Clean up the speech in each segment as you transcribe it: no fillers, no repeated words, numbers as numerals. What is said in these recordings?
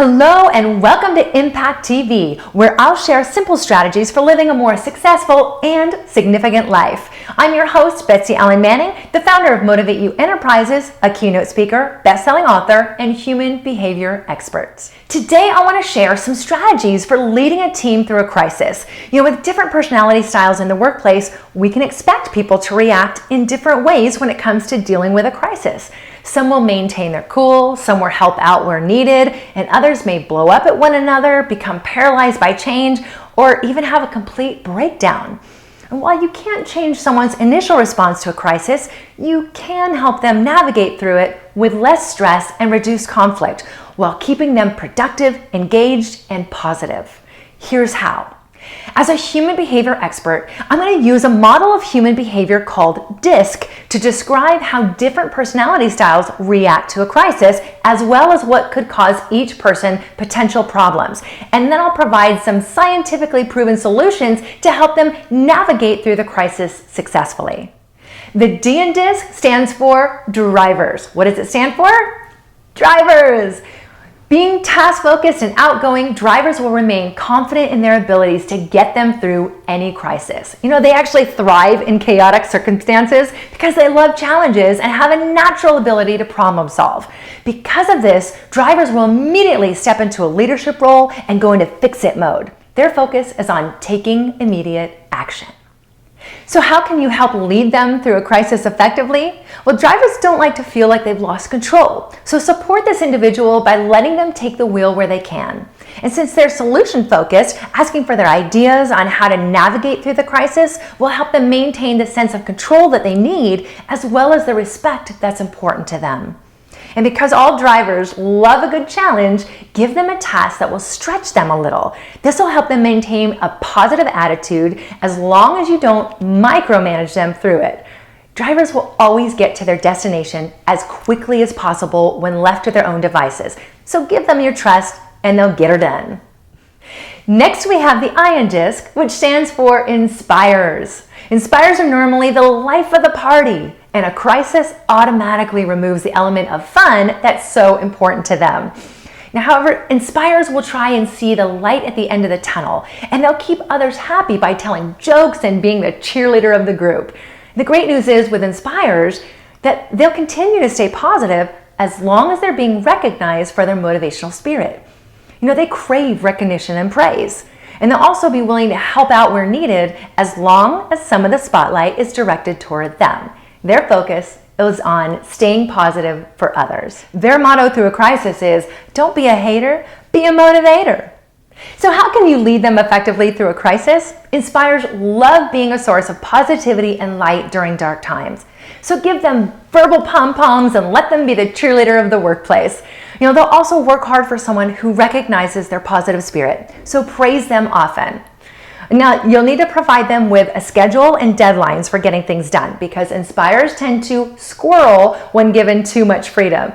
Hello and welcome to Impact TV, where I'll share simple strategies for living a more successful and significant life. I'm your host, Betsy Allen Manning, the founder of Motivate You Enterprises, a keynote speaker, best-selling author, and human behavior expert. Today, I want to share some strategies for leading a team through a crisis. With different personality styles in the workplace, we can expect people to react in different ways when it comes to dealing with a crisis. Some will maintain their cool, some will help out where needed, and others may blow up at one another, become paralyzed by change, or even have a complete breakdown. And while you can't change someone's initial response to a crisis, you can help them navigate through it with less stress and reduced conflict, while keeping them productive, engaged, and positive. Here's how. As a human behavior expert, I'm going to use a model of human behavior called DISC to describe how different personality styles react to a crisis, as well as what could cause each person potential problems. And then I'll provide some scientifically proven solutions to help them navigate through the crisis successfully. The D in DISC stands for drivers. What does it stand for? Drivers. Being task-focused and outgoing, drivers will remain confident in their abilities to get them through any crisis. They actually thrive in chaotic circumstances because they love challenges and have a natural ability to problem solve. Because of this, drivers will immediately step into a leadership role and go into fix-it mode. Their focus is on taking immediate action. So how can you help lead them through a crisis effectively? Well, drivers don't like to feel like they've lost control. So support this individual by letting them take the wheel where they can. And since they're solution-focused, asking for their ideas on how to navigate through the crisis will help them maintain the sense of control that they need, as well as the respect that's important to them. And because all drivers love a good challenge, give them a task that will stretch them a little. This will help them maintain a positive attitude as long as you don't micromanage them through it. Drivers will always get to their destination as quickly as possible when left to their own devices. So give them your trust and they'll get her done. Next, we have the I in DISC, which stands for inspirers. Inspirers are normally the life of the party, and a crisis automatically removes the element of fun that's so important to them. Now, however, inspirers will try and see the light at the end of the tunnel, and they'll keep others happy by telling jokes and being the cheerleader of the group. The great news is with inspirers that they'll continue to stay positive as long as they're being recognized for their motivational spirit. They crave recognition and praise, and they'll also be willing to help out where needed as long as some of the spotlight is directed toward them. Their focus is on staying positive for others. Their motto through a crisis is, don't be a hater, be a motivator. So how can you lead them effectively through a crisis? Inspirers love being a source of positivity and light during dark times. So give them verbal pom-poms and let them be the cheerleader of the workplace. They'll also work hard for someone who recognizes their positive spirit. So praise them often. Now, you'll need to provide them with a schedule and deadlines for getting things done because inspirers tend to squirrel when given too much freedom.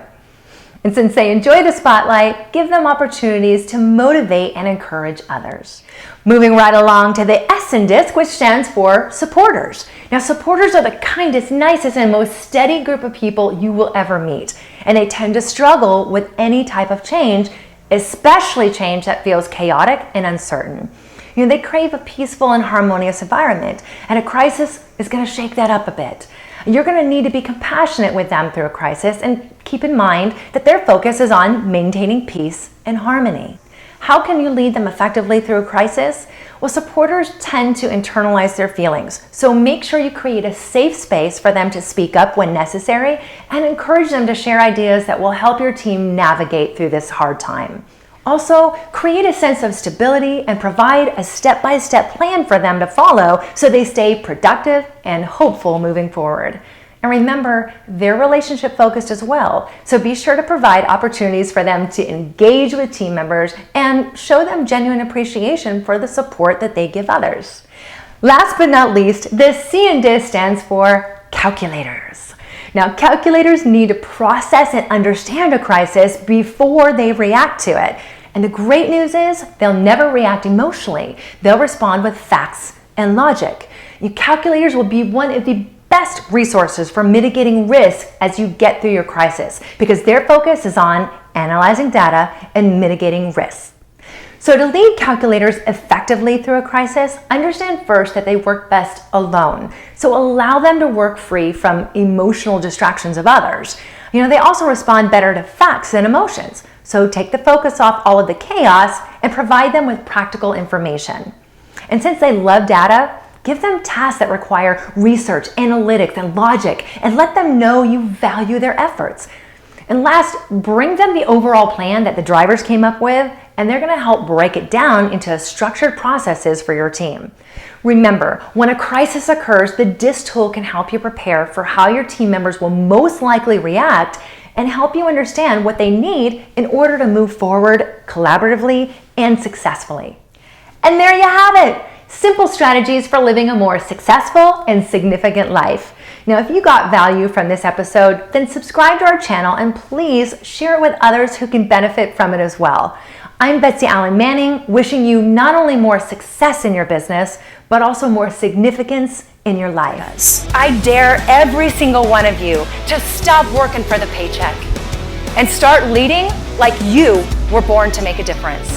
And since they enjoy the spotlight, give them opportunities to motivate and encourage others. Moving right along to the S in DISC, which stands for supporters. Now, supporters are the kindest, nicest, and most steady group of people you will ever meet. And they tend to struggle with any type of change, especially change that feels chaotic and uncertain. They crave a peaceful and harmonious environment, and a crisis is going to shake that up a bit. You're going to need to be compassionate with them through a crisis and keep in mind that their focus is on maintaining peace and harmony. How can you lead them effectively through a crisis? Well, supporters tend to internalize their feelings, so make sure you create a safe space for them to speak up when necessary and encourage them to share ideas that will help your team navigate through this hard time. Also, create a sense of stability and provide a step-by-step plan for them to follow so they stay productive and hopeful moving forward. And remember, they're relationship focused as well, so be sure to provide opportunities for them to engage with team members and show them genuine appreciation for the support that they give others. Last but not least, the C in DISC stands for calculators. Now, calculators need to process and understand a crisis before they react to it. And the great news is they'll never react emotionally. They'll respond with facts and logic. Calculators will be one of the best resources for mitigating risk as you get through your crisis because their focus is on analyzing data, and mitigating risks. So to lead calculators effectively through a crisis, understand first that they work best alone. So allow them to work free from emotional distractions of others. They also respond better to facts and emotions. So take the focus off all of the chaos and provide them with practical information. And since they love data, give them tasks that require research, analytics, and logic, and let them know you value their efforts. And last, bring them the overall plan that the drivers came up with, and they're going to help break it down into structured processes for your team. Remember, when a crisis occurs, the DISC tool can help you prepare for how your team members will most likely react and help you understand what they need in order to move forward collaboratively and successfully. And there you have it. Simple strategies for living a more successful and significant life. Now, if you got value from this episode, then subscribe to our channel and please share it with others who can benefit from it as well. I'm Betsy Allen Manning, wishing you not only more success in your business, but also more significance in your life. I dare every single one of you to stop working for the paycheck and start leading like you were born to make a difference.